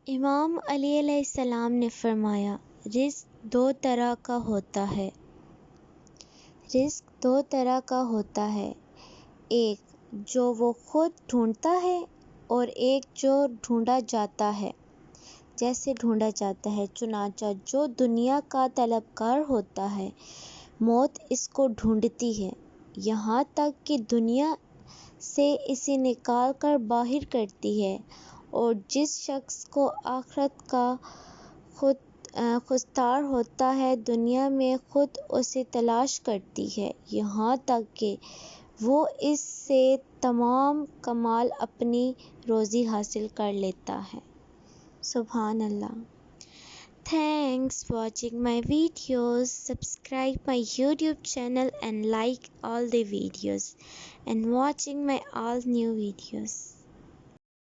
इमाम अली अलैहिस्सलाम ने फरमाया, रिज़्क़ दो तरह का होता है। रिज़्क़ दो तरह का होता है, एक जो वो खुद ढूंढता है और एक जो ढूंढा जाता है। जैसे ढूंढा जाता है, चुनांचा जो दुनिया का तलबगार होता है, मौत इसको ढूंढती है, यहाँ तक कि दुनिया से इसे निकाल कर बाहर करती है। और जिस शख्स को आखिरत का खुस्तार होता है, दुनिया में खुद उसे तलाश करती है, यहाँ तक कि वो इससे तमाम कमाल अपनी रोज़ी हासिल कर लेता है। सुभान अल्लाह। Thanks for watching my videos. Subscribe my YouTube channel and like all the videos and watching my all new videos.